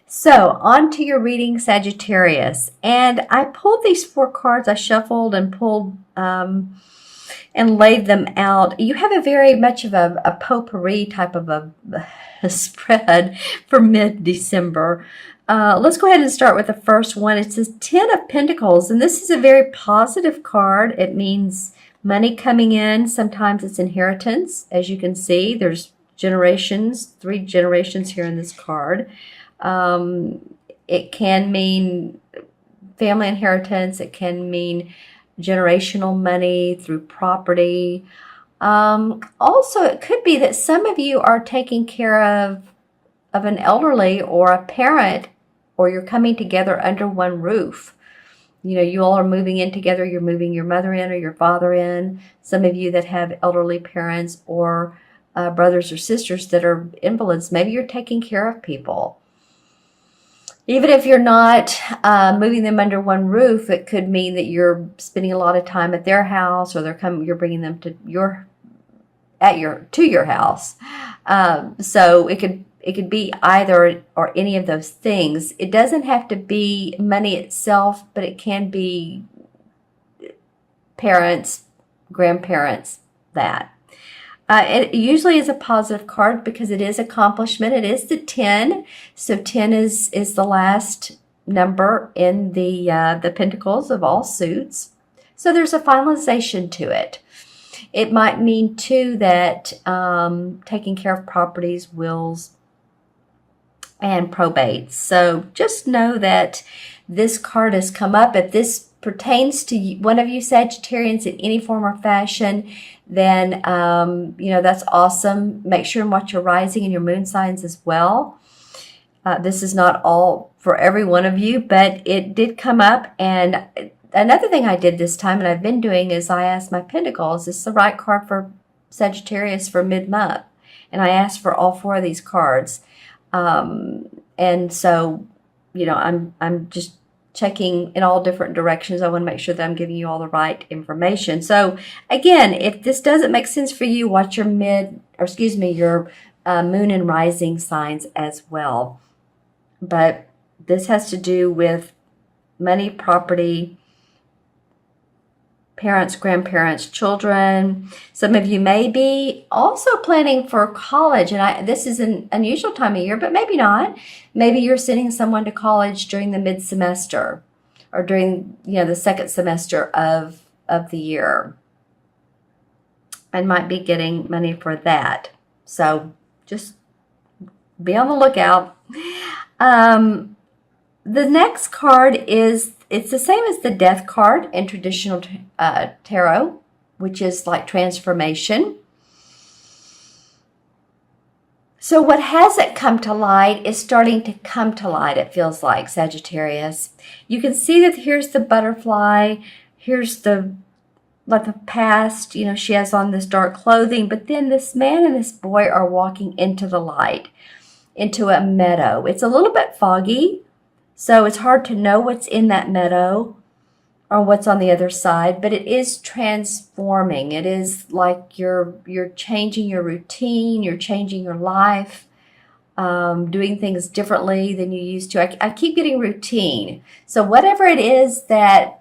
So, on to your reading, Sagittarius. And I pulled these 4 cards. I shuffled and pulled and laid them out. You have a very much of a potpourri type of a spread for mid-December. Let's go ahead and start with the first one. It says 10 of Pentacles, and this is a very positive card. It means money coming in. Sometimes it's inheritance. As you can see, there's generations, 3 generations here in this card. It can mean family inheritance. It can mean generational money through property. Also, it could be that some of you are taking care of an elderly or a parent, or you're coming together under one roof. You know, you all are moving in together. You're moving your mother in or your father in. Some of you that have elderly parents or brothers or sisters that are invalids, maybe you're taking care of people. Even if you're not moving them under one roof, it could mean that you're spending a lot of time at their house, or you're bringing them to your house. So it could be either or any of those things. It doesn't have to be money itself, but it can be parents, grandparents, that. It usually is a positive card because it is accomplishment. It is the 10. So 10 is the last number in the pentacles of all suits. So there's a finalization to it. It might mean, too, that taking care of properties, wills, and probates. So just know that this card has come up. If this pertains to one of you Sagittarians in any form or fashion, then that's awesome. Make sure and watch your rising and your moon signs as well. This is not all for every one of you, but it did come up. And another thing I did this time, and I've been doing, is I asked my Pentacles, is this the right card for Sagittarius for mid-month? And I asked for all 4 of these cards. And so, I'm just checking in all different directions. I want to make sure that I'm giving you all the right information. So again, if this doesn't make sense for you, watch your moon and rising signs as well. But this has to do with money, property, parents, grandparents, children. Some of you may be also planning for college, and this is an unusual time of year, but maybe not. Maybe you're sending someone to college during the mid-semester or during the second semester of the year, and might be getting money for that. So just be on the lookout. The next card it's the same as the Death card in traditional tarot, which is like transformation. So what hasn't come to light is starting to come to light, it feels like, Sagittarius. You can see that here's the butterfly, here's the past, she has on this dark clothing, but then this man and this boy are walking into the light, into a meadow. It's a little bit foggy, so it's hard to know what's in that meadow or what's on the other side, but it is transforming. It is like you're changing your routine, you're changing your life, doing things differently than you used to. I keep getting routine. So whatever it is that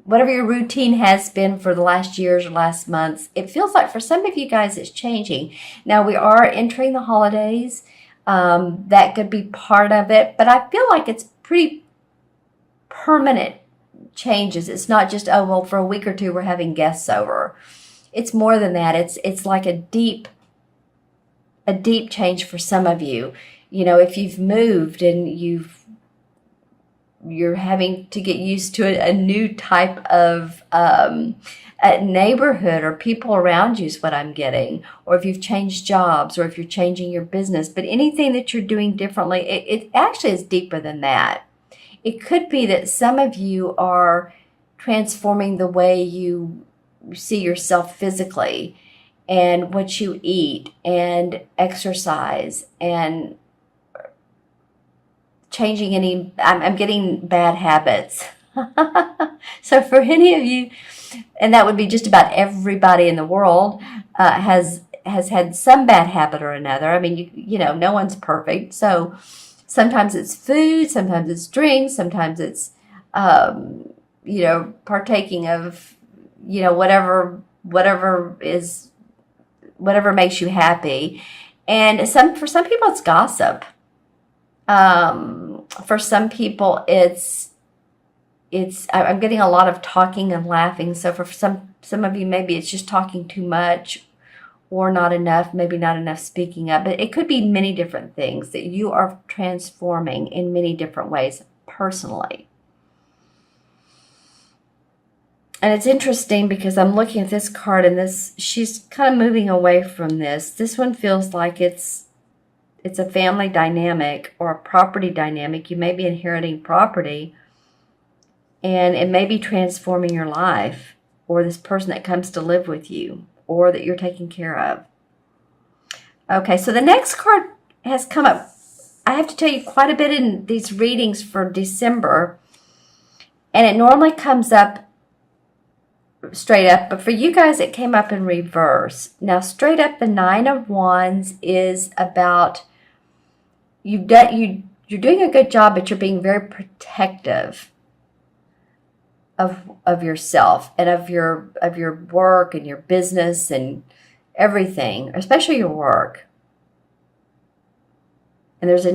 whatever your routine has been for the last years or last months, it feels like for some of you guys it's changing. Now we are entering the holidays. That could be part of it, but I feel like it's pretty permanent changes. It's not just, oh, well, for a week or two we're having guests over. It's more than that. It's like a deep change for some of you. If you've moved and you're having to get used to a new type of a neighborhood or people around you is what I'm getting. Or if you've changed jobs, or if you're changing your business. But anything that you're doing differently, it actually is deeper than that. It could be that some of you are transforming the way you see yourself physically, and what you eat and exercise, and changing I'm getting bad habits. So for any of you, and that would be just about everybody in the world, has has had some bad habit or another. I mean, you know, no one's perfect. So sometimes it's food, sometimes it's drinks, sometimes it's, you know, partaking of, you know, whatever makes you happy. And for some people, it's gossip. For some people, I'm getting a lot of talking and laughing. So for some of you, maybe it's just talking too much or not enough, maybe not enough speaking up. But it could be many different things that you are transforming in many different ways personally. And it's interesting because I'm looking at this card and she's kind of moving away from this. This one feels like it's a family dynamic or a property dynamic. You may be inheriting property, and it may be transforming your life, or this person that comes to live with you, or that you're taking care of. Okay, so the next card has come up. I have to tell you quite a bit in these readings for December, and it normally comes up straight up, but for you guys, it came up in reverse. Now, straight up, the Nine of Wands is about you're doing a good job, but you're being very protective of yourself and of your work and your business and everything, especially your work. And there's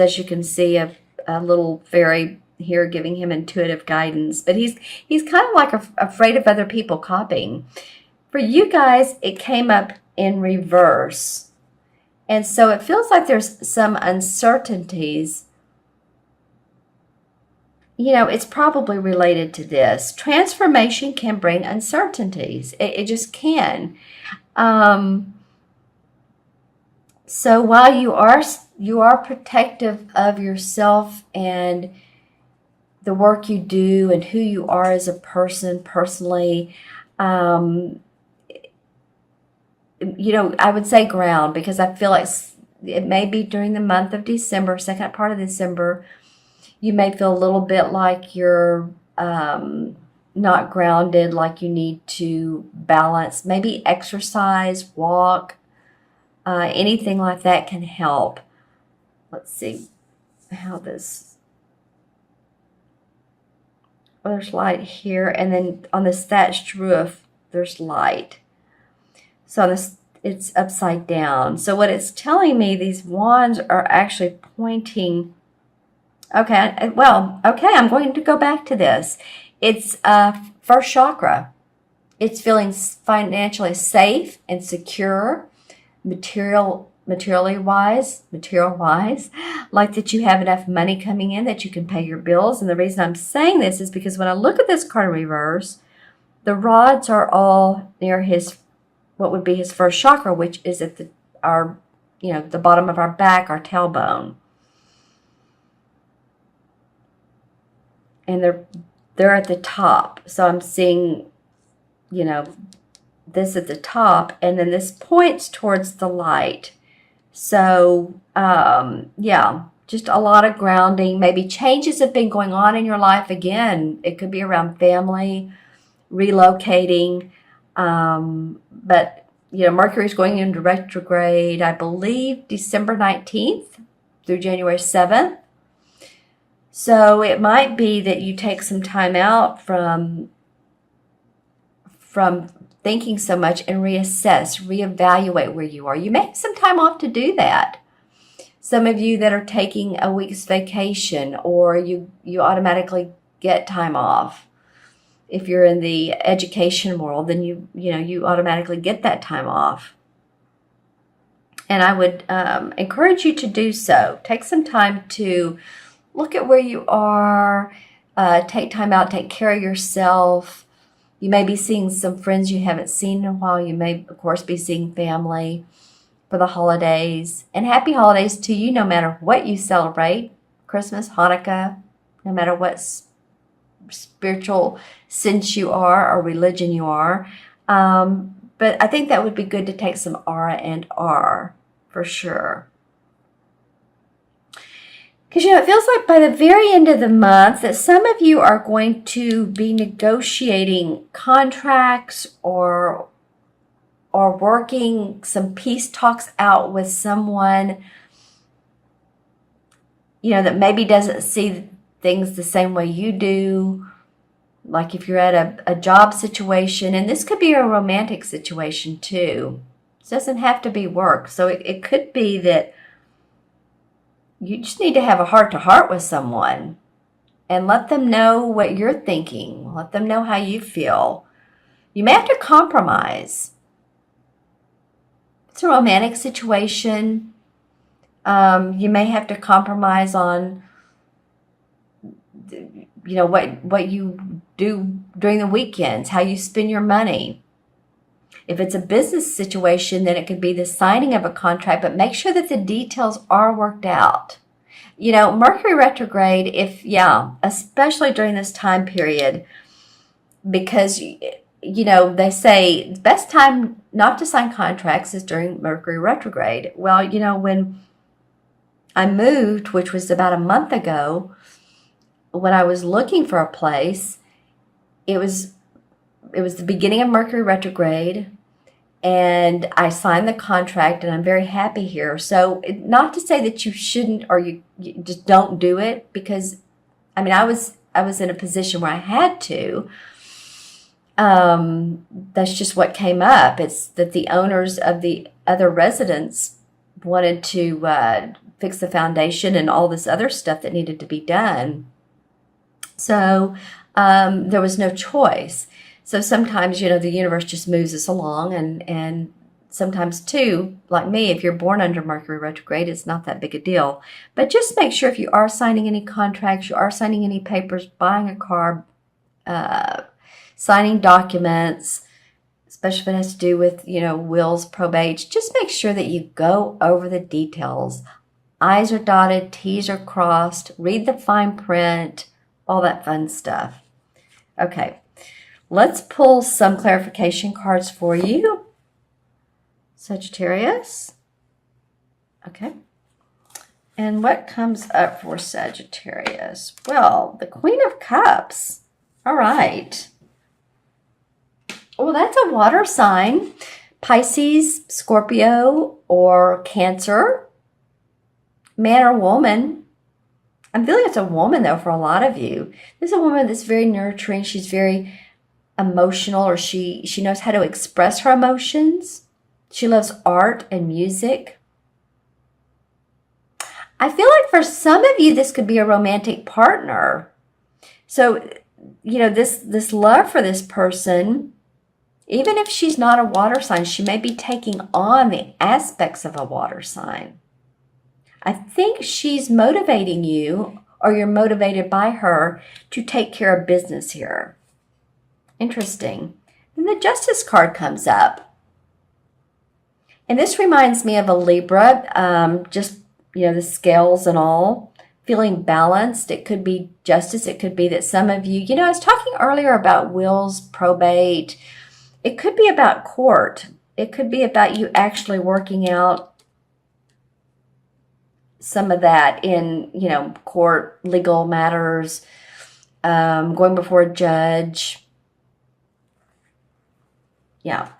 as you can see a little fairy here giving him intuitive guidance, but he's kind of like afraid of other people copying. For you guys, it came up in reverse. And so it feels like there's some uncertainties. You know, it's probably related to this. Transformation can bring uncertainties. It just can. So while you are protective of yourself and the work you do and who you are as a person personally, you know, I would say ground, because I feel like it may be during the month of December, second part of December, you may feel a little bit like you're not grounded, like you need to balance. Maybe exercise, walk, anything like that can help. Let's see how this... Oh, there's light here, and then on this thatched roof, there's light. So it's upside down. So what it's telling me, these wands are actually pointing... Okay, well, okay, I'm going to go back to this. It's first chakra. It's feeling financially safe and secure, material wise, like that you have enough money coming in that you can pay your bills. And the reason I'm saying this is because when I look at this card in reverse, the rods are all near what would be his first chakra, which is at the bottom of our back, our tailbone. And they're at the top. So I'm seeing, you know, this at the top, and then this points towards the light. So, yeah, just a lot of grounding. Maybe changes have been going on in your life. Again, it could be around family, relocating. But, you know, Mercury's going into retrograde, I believe, December 19th through January 7th. So it might be that you take some time out from thinking so much and reevaluate where you are. You may have some time off to do that. Some of you that are taking a week's vacation, or you automatically get time off. If you're in the education world, then you automatically get that time off. And I would encourage you to do so. Take some time to look at where you are, take time out, take care of yourself. You may be seeing some friends you haven't seen in a while. You may, of course, be seeing family for the holidays. And happy holidays to you, no matter what you celebrate. Christmas, Hanukkah, no matter what spiritual sense you are or religion you are. But I think that would be good to take some aura and R for sure. Because, you know, it feels like by the very end of the month that some of you are going to be negotiating contracts or or working some peace talks out with someone, that maybe doesn't see things the same way you do. Like if you're at a job situation, and this could be a romantic situation too. It doesn't have to be work. So it could be that you just need to have a heart-to-heart with someone and let them know what you're thinking. Let them know how you feel. You may have to compromise. It's a romantic situation. You may have to compromise on, what you do during the weekends, how you spend your money. If it's a business situation, then it could be the signing of a contract, but make sure that the details are worked out. Mercury retrograde, especially during this time period, because, they say the best time not to sign contracts is during Mercury retrograde. Well, when I moved, which was about a month ago, when I was looking for a place, it was the beginning of Mercury retrograde, and I signed the contract, and I'm very happy here. So not to say that you shouldn't, or you just don't do it, because I was in a position where I had to. That's just what came up. It's that the owners of the other residents wanted to fix the foundation and all this other stuff that needed to be done. So there was no choice. So sometimes, the universe just moves us along, and sometimes too, like me, if you're born under Mercury retrograde, it's not that big a deal. But just make sure if you are signing any contracts, you are signing any papers, buying a car, signing documents, especially if it has to do with, wills, probates, just make sure that you go over the details. I's are dotted, T's are crossed, read the fine print, all that fun stuff. Okay. Let's pull some clarification cards for you, Sagittarius. Okay. And what comes up for Sagittarius? Well, the Queen of Cups. All right. Well, that's a water sign. Pisces, Scorpio, or Cancer. Man or woman. I'm feeling it's a woman, though, for a lot of you. This is a woman that's very nurturing. She's very emotional, or she knows how to express her emotions. She loves art and music. I feel like for some of you, this could be a romantic partner. So, this love for this person, even if she's not a water sign, she may be taking on the aspects of a water sign. I think she's motivating you, or you're motivated by her to take care of business here. Interesting. Then the Justice card comes up. And this reminds me of a Libra, the scales and all, feeling balanced. It could be justice. It could be that some of you, I was talking earlier about wills, probate. It could be about court. It could be about you actually working out some of that in, court, legal matters, going before a judge. Yeah.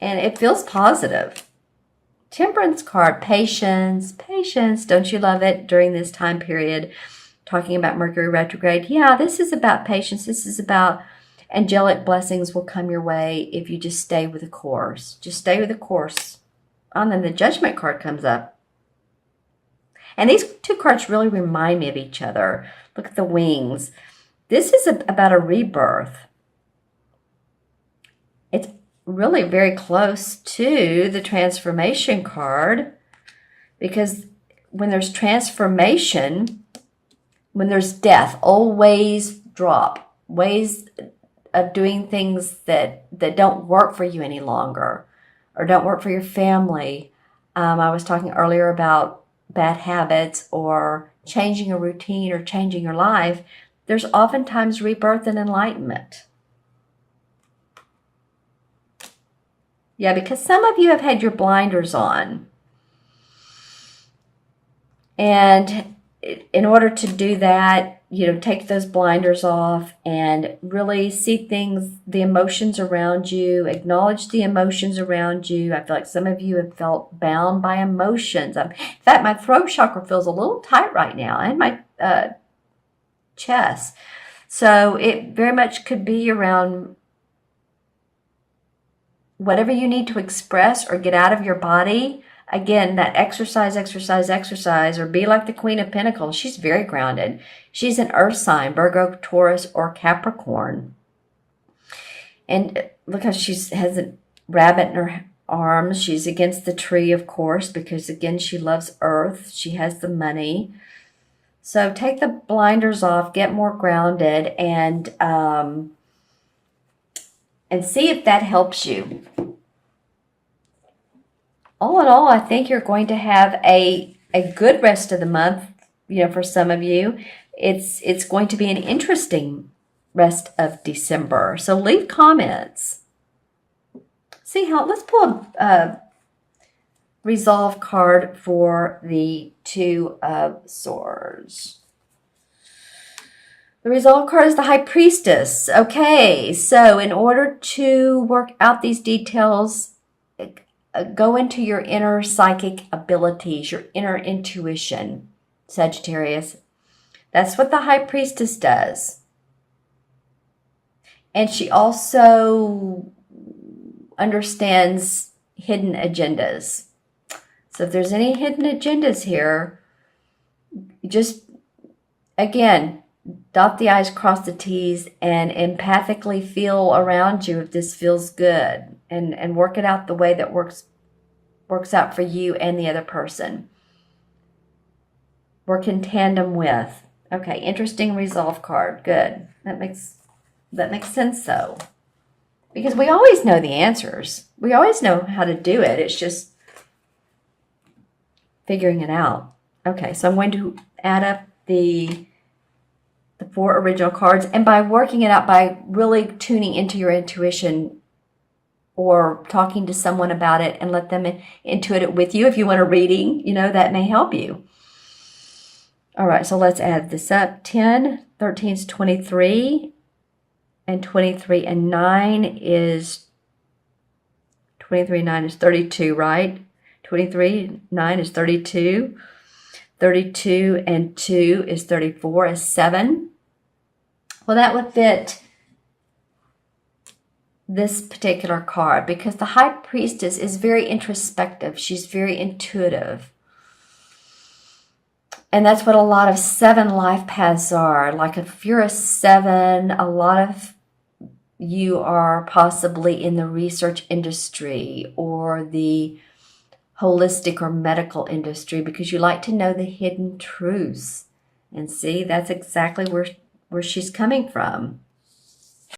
And it feels positive. Temperance card, patience. Don't you love it during this time period? Talking about Mercury retrograde. Yeah, this is about patience. This is about angelic blessings will come your way if you just stay with the course. Just stay with the course. And then the Judgment card comes up. And these two cards really remind me of each other. Look at the wings. This is about a rebirth. It's really very close to the Transformation card, because when there's transformation, when there's death, old ways drop, ways of doing things that don't work for you any longer or don't work for your family. I was talking earlier about bad habits or changing a routine or changing your life. There's oftentimes rebirth and enlightenment. Yeah, because some of you have had your blinders on. And in order to do that, take those blinders off and really see things, the emotions around you, acknowledge the emotions around you. I feel like some of you have felt bound by emotions. In fact, my throat chakra feels a little tight right now, and my chest. So it very much could be around whatever you need to express or get out of your body. Again, that exercise, or be like the Queen of Pentacles. She's very grounded. She's an earth sign, Virgo, Taurus, or Capricorn. And look how she has a rabbit in her arms. She's against the tree, of course, because again, she loves earth. She has the money. So take the blinders off, get more grounded, and see if that helps you. All in all, I think you're going to have a good rest of the month. For some of you, it's going to be an interesting rest of December. So leave comments. Let's pull a resolve card for the Two of Swords. The resolve card is the High Priestess. Okay, so in order to work out these details, go into your inner psychic abilities, your inner intuition, Sagittarius. That's what the High Priestess does. And she also understands hidden agendas. So if there's any hidden agendas here, just, again, dot the I's, cross the T's, and empathically feel around you if this feels good. And work it out the way that works out for you and the other person. Work in tandem with. Okay, interesting resolve card. Good. That makes sense though. Because we always know the answers. We always know how to do it. It's just figuring it out. Okay, so I'm going to add up the 4 original cards, and by working it out, by really tuning into your intuition, or talking to someone about it and let them intuit it with you. If you want a reading, that may help you. All right, so let's add this up. 10, 13 is 23, and 23 and 9 is 23 and 9 is 32, right? 23, 9 is 32. 32 and 2 is 34, is 7. Well, that would fit this particular card because the High Priestess is very introspective. She's very intuitive. And that's what a lot of 7 life paths are. Like if you're a 7, a lot of you are possibly in the research industry or the holistic or medical industry because you like to know the hidden truths. And see, that's exactly where she's coming from.